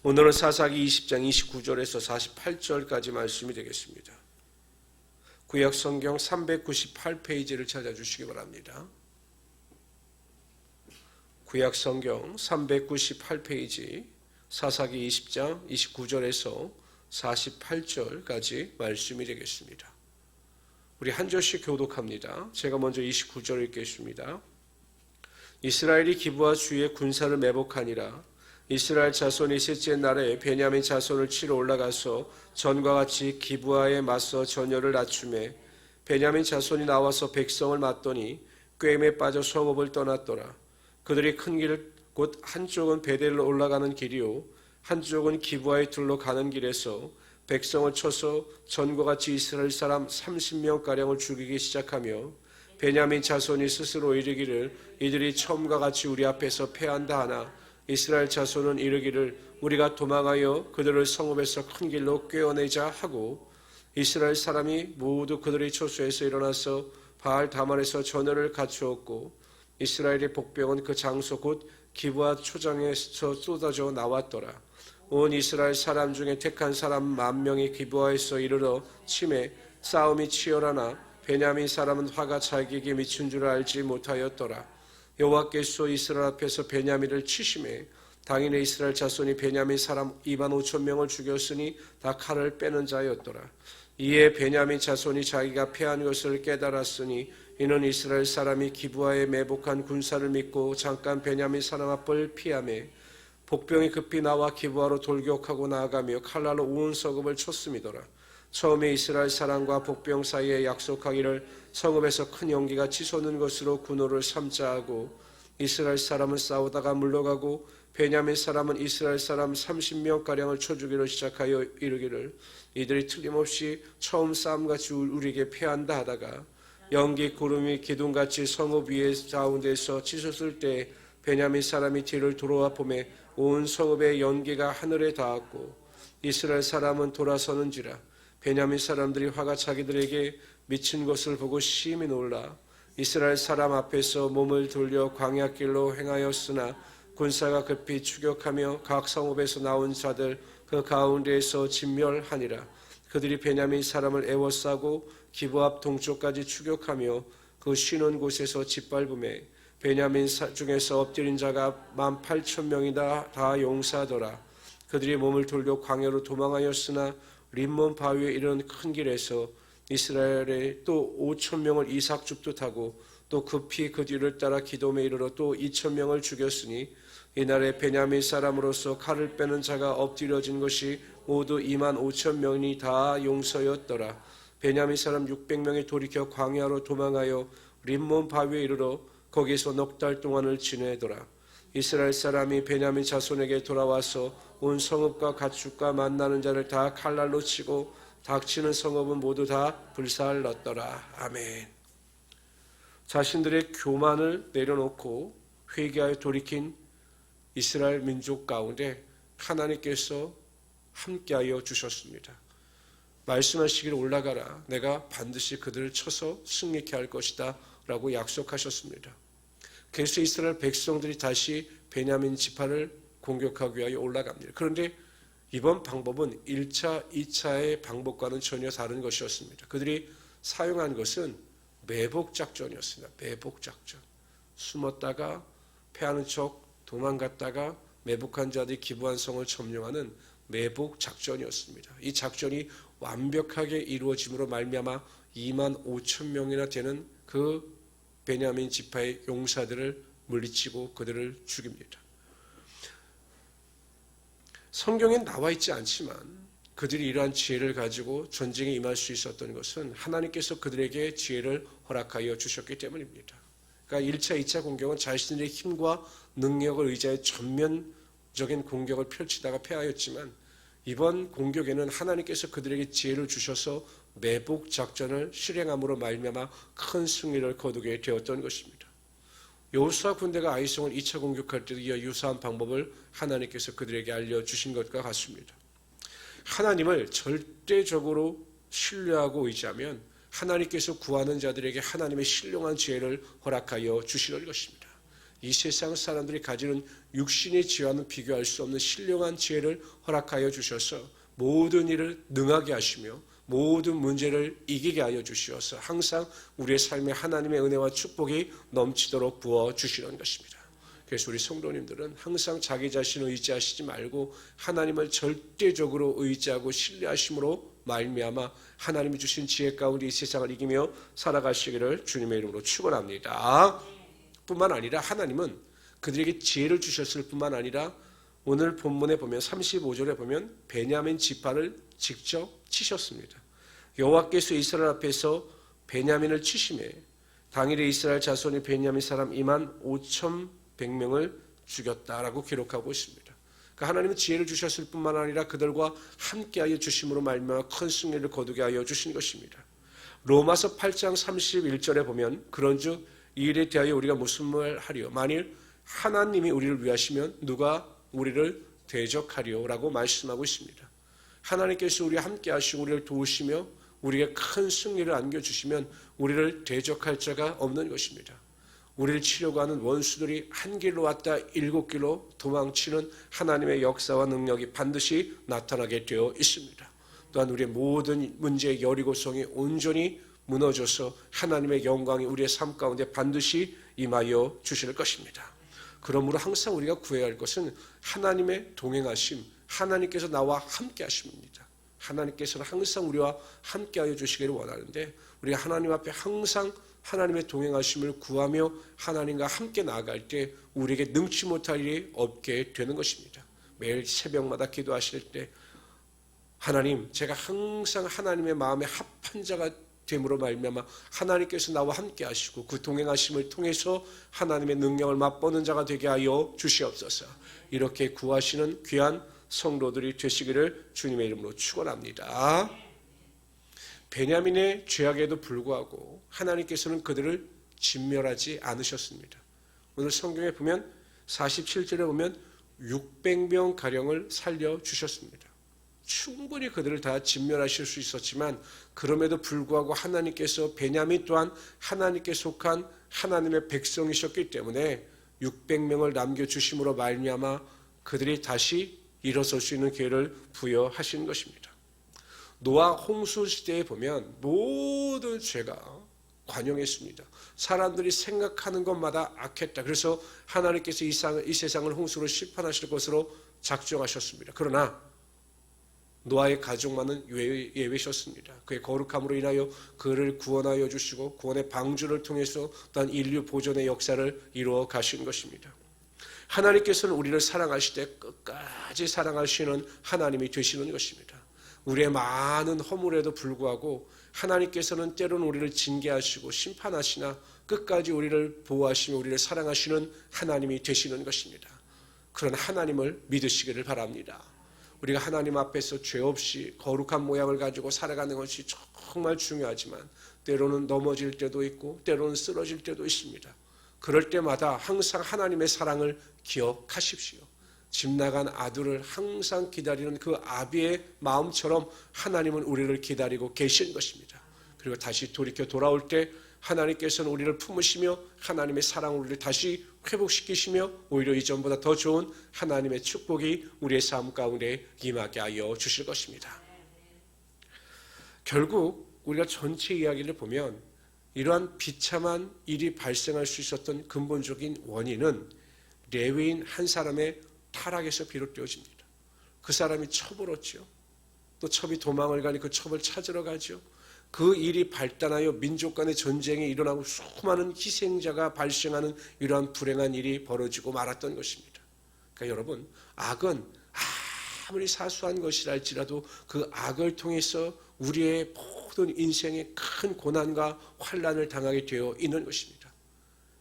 오늘은 사사기 20장 29절에서 48절까지 말씀이 되겠습니다. 구약 성경 398페이지를 찾아주시기 바랍니다. 구약 성경 398페이지 사사기 20장 29절에서 48절까지 말씀이 되겠습니다. 우리 한 절씩 교독합니다. 제가 먼저 29절 읽겠습니다. 이스라엘이 기브와 주위의 군사를 매복하니라. 이스라엘 자손이 셋째 날에 베냐민 자손을 치러 올라가서 전과 같이 기브아에 맞서 전열을 낮추매 베냐민 자손이 나와서 백성을 맞더니 꿰매에 빠져 성읍을 떠났더라. 그들이 큰 길 곧 한쪽은 베델로 올라가는 길이요 한쪽은 기브아에 둘러 가는 길에서 백성을 쳐서 전과 같이 이스라엘 사람 30명가량을 죽이기 시작하며 베냐민 자손이 스스로 이르기를 이들이 처음과 같이 우리 앞에서 패한다 하나 이스라엘 자손은 이르기를 우리가 도망하여 그들을 성읍에서 큰 길로 꿰어내자 하고 이스라엘 사람이 모두 그들의 초소에서 일어나서 바알 다만에서 전열을 갖추었고 이스라엘의 복병은 그 장소 곧 기브아 초장에서 쏟아져 나왔더라. 온 이스라엘 사람 중에 택한 사람 10,000명이 기브아에서 이르러 치매 싸움이 치열하나 베냐민 사람은 화가 자기에게 미친 줄 알지 못하였더라. 여호와께서 이스라엘 앞에서 베냐민을 치심해 당일에 이스라엘 자손이 베냐민 사람 25,000명을 죽였으니 다 칼을 빼는 자였더라. 이에 베냐민 자손이 자기가 패한 것을 깨달았으니 이는 이스라엘 사람이 기브아에 매복한 군사를 믿고 잠깐 베냐민 사람 앞을 피하매 복병이 급히 나와 기브아로 돌격하고 나아가며 칼날로 온 성읍을 쳤음이더라. 처음에 이스라엘 사람과 복병 사이에 약속하기를 성읍에서 큰 연기가 치솟는 것으로 군호를 삼자 하고 이스라엘 사람은 싸우다가 물러가고 베냐민 사람은 이스라엘 사람 30명가량을 쳐 죽이려 시작하여 이르기를 이들이 틀림없이 처음 싸움같이 우리에게 패한다 하다가 연기 구름이 기둥같이 성읍 위에 가운데서 치솟을 때 베냐민 사람이 뒤를 돌아와 보매 온 성읍의 연기가 하늘에 닿았고 이스라엘 사람은 돌아서는지라 베냐민 사람들이 화가 자기들에게 미친 것을 보고 심히 놀라 이스라엘 사람 앞에서 몸을 돌려 광야길로 행하였으나 군사가 급히 추격하며 각 성읍에서 나온 자들 그 가운데에서 진멸하니라. 그들이 베냐민 사람을 애워싸고 기브 앞 동쪽까지 추격하며 그 쉬는 곳에서 짓밟음에 베냐민 중에서 엎드린 자가 18,000명이나 다 용사하더라. 그들이 몸을 돌려 광야로 도망하였으나 림몬 바위에 이르는 큰 길에서 이스라엘의 또 5,000명을 이삭죽도 타고 또 급히 그 뒤를 따라 기돔에 이르러 또 2,000명을 죽였으니 이날에 베냐민 사람으로서 칼을 빼는 자가 엎드려진 것이 모두 25,000명이 다 용서였더라. 베냐민 사람 600명이 돌이켜 광야로 도망하여 림몬 바위에 이르러 거기서 넉 달 동안을 지내더라. 이스라엘 사람이 베냐민 자손에게 돌아와서 온 성읍과 가축과 만나는 자를 다 칼날로 치고 닥치는 성읍은 모두 다 불살랐더라. 아멘. 자신들의 교만을 내려놓고 회개하여 돌이킨 이스라엘 민족 가운데 하나님께서 함께하여 주셨습니다. 말씀하시기를 올라가라. 내가 반드시 그들을 쳐서 승리케 할 것이다 라고 약속하셨습니다. 그래서 이스라엘 백성들이 다시 베냐민 지파를 공격하기 위하여 올라갑니다. 그런데 이번 방법은 1차, 2차의 방법과는 전혀 다른 것이었습니다. 그들이 사용한 것은 매복작전이었습니다. 매복작전. 숨었다가 패하는 척 도망갔다가 매복한 자들이 기브한 성을 점령하는 매복작전이었습니다. 이 작전이 완벽하게 이루어짐으로 말미암아 25,000명이나 되는 그 베냐민 지파의 용사들을 물리치고 그들을 죽입니다. 성경에 나와 있지 않지만 그들이 이러한 지혜를 가지고 전쟁에 임할 수 있었던 것은 하나님께서 그들에게 지혜를 허락하여 주셨기 때문입니다. 그러니까 1차, 2차 공격은 자신들의 힘과 능력을 의지하여 전면적인 공격을 펼치다가 패하였지만 이번 공격에는 하나님께서 그들에게 지혜를 주셔서 매복 작전을 실행함으로 말미암아 큰 승리를 거두게 되었던 것입니다. 여호수아 군대가 아이성을 2차 공격할 때도 이와 유사한 방법을 하나님께서 그들에게 알려주신 것과 같습니다. 하나님을 절대적으로 신뢰하고 의지하면 하나님께서 구하는 자들에게 하나님의 신령한 지혜를 허락하여 주시는 것입니다. 이 세상 사람들이 가지는 육신의 지혜와는 비교할 수 없는 신령한 지혜를 허락하여 주셔서 모든 일을 능하게 하시며 모든 문제를 이기게 하여 주시어서 항상 우리의 삶에 하나님의 은혜와 축복이 넘치도록 부어주시는 것입니다. 그래서 우리 성도님들은 항상 자기 자신을 의지하시지 말고 하나님을 절대적으로 의지하고 신뢰하심으로 말미암아 하나님이 주신 지혜 가운데 이 세상을 이기며 살아가시기를 주님의 이름으로 축원합니다. 뿐만 아니라 하나님은 그들에게 지혜를 주셨을 뿐만 아니라 오늘 본문에 보면 35절에 보면 베냐민 지파를 직접 치셨습니다. 여호와께서 이스라엘 앞에서 베냐민을 치심에 당일에 이스라엘 자손이 베냐민 사람 25,100명을 죽였다라고 기록하고 있습니다. 그러니까 하나님은 지혜를 주셨을 뿐만 아니라 그들과 함께하여 주심으로 말미암아 큰 승리를 거두게 하여 주신 것입니다. 로마서 8장 31절에 보면 그런즉 이 일에 대하여 우리가 무슨 말 하리요? 만일 하나님이 우리를 위하시면 누가 우리를 대적하리요? 라고 말씀하고 있습니다. 하나님께서 우리와 함께 하시고 우리를 도우시며 우리에게 큰 승리를 안겨주시면 우리를 대적할 자가 없는 것입니다. 우리를 치려고 하는 원수들이 한 길로 왔다 7길로 도망치는 하나님의 역사와 능력이 반드시 나타나게 되어 있습니다. 또한 우리의 모든 문제의 여리고성이 온전히 무너져서 하나님의 영광이 우리의 삶 가운데 반드시 임하여 주실 것입니다. 그러므로 항상 우리가 구해야 할 것은 하나님의 동행하심, 하나님께서 나와 함께 하심입니다. 하나님께서는 항상 우리와 함께 하여 주시기를 원하는데 우리가 하나님 앞에 항상 하나님의 동행하심을 구하며 하나님과 함께 나아갈 때 우리에게 능치 못할 일이 없게 되는 것입니다. 매일 새벽마다 기도하실 때 하나님, 제가 항상 하나님의 마음에 합한 자가 됨으로 말미암아 하나님께서 나와 함께 하시고 그 동행하심을 통해서 하나님의 능력을 맛보는 자가 되게 하여 주시옵소서. 이렇게 구하시는 귀한 성도들이 되시기를 주님의 이름으로 축원합니다. 베냐민의 죄악에도 불구하고 하나님께서는 그들을 진멸하지 않으셨습니다. 오늘 성경에 보면 47절에 보면 600명 가량을 살려주셨습니다. 충분히 그들을 다 진멸하실 수 있었지만 그럼에도 불구하고 하나님께서 베냐민 또한 하나님께 속한 하나님의 백성이셨기 때문에 600명을 남겨주심으로 말미암아 그들이 다시 일어설 수 있는 기회를 부여하신 것입니다. 노아 홍수 시대에 보면 모든 죄가 관영했습니다. 사람들이 생각하는 것마다 악했다. 그래서 하나님께서 이 세상을 홍수로 심판하실 것으로 작정하셨습니다. 그러나 노아의 가족만은 예외셨습니다. 그의 거룩함으로 인하여 그를 구원하여 주시고 구원의 방주를 통해서 또한 인류 보존의 역사를 이루어 가신 것입니다. 하나님께서는 우리를 사랑하실 때 끝까지 사랑하시는 하나님이 되시는 것입니다. 우리의 많은 허물에도 불구하고 하나님께서는 때로는 우리를 징계하시고 심판하시나 끝까지 우리를 보호하시며 우리를 사랑하시는 하나님이 되시는 것입니다. 그런 하나님을 믿으시기를 바랍니다. 우리가 하나님 앞에서 죄 없이 거룩한 모양을 가지고 살아가는 것이 정말 중요하지만 때로는 넘어질 때도 있고 때로는 쓰러질 때도 있습니다. 그럴 때마다 항상 하나님의 사랑을 기억하십시오. 집 나간 아들을 항상 기다리는 그 아비의 마음처럼 하나님은 우리를 기다리고 계신 것입니다. 그리고 다시 돌이켜 돌아올 때 하나님께서는 우리를 품으시며 하나님의 사랑을 우리를 다시 회복시키시며 오히려 이전보다 더 좋은 하나님의 축복이 우리의 삶 가운데 임하게 하여 주실 것입니다. 결국 우리가 전체 이야기를 보면 이러한 비참한 일이 발생할 수 있었던 근본적인 원인은 레위인 한 사람의 타락에서 비롯되어집니다. 그 사람이 첩을었죠. 또 첩이 도망을 가니 그 첩을 찾으러 가죠. 그 일이 발단하여 민족 간의 전쟁이 일어나고 수많은 희생자가 발생하는 이러한 불행한 일이 벌어지고 말았던 것입니다. 그러니까 여러분, 악은 아무리 사소한 것이라 할지라도 그 악을 통해서 우리의 모든 인생에 큰 고난과 환난을 당하게 되어 있는 것입니다.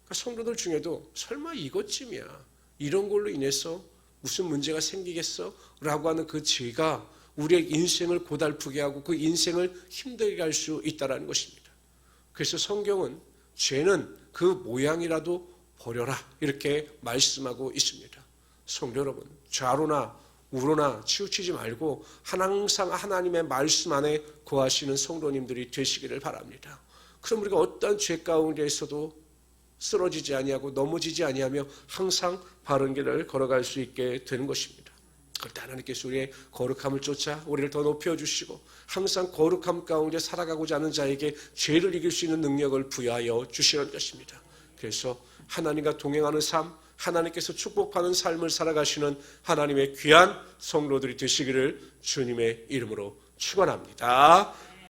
그러니까 성도들 중에도 설마 이것쯤이야, 이런 걸로 인해서 무슨 문제가 생기겠어? 라고 하는 그 죄가 우리의 인생을 고달프게 하고 그 인생을 힘들게 할 수 있다는 것입니다. 그래서 성경은 죄는 그 모양이라도 버려라 이렇게 말씀하고 있습니다. 성도 여러분, 좌로나 우로나 치우치지 말고 항상 하나님의 말씀 안에 거하시는 성도님들이 되시기를 바랍니다. 그럼 우리가 어떤 죄 가운데에서도 쓰러지지 아니하고 넘어지지 아니하며 항상 바른 길을 걸어갈 수 있게 되는 것입니다. 그럴 때 하나님께서 우리의 거룩함을 쫓아 우리를 더 높여주시고 항상 거룩함 가운데 살아가고자 하는 자에게 죄를 이길 수 있는 능력을 부여하여 주시는 것입니다. 그래서 하나님과 동행하는 삶, 하나님께서 축복하는 삶을 살아가시는 하나님의 귀한 성도들이 되시기를 주님의 이름으로 축원합니다.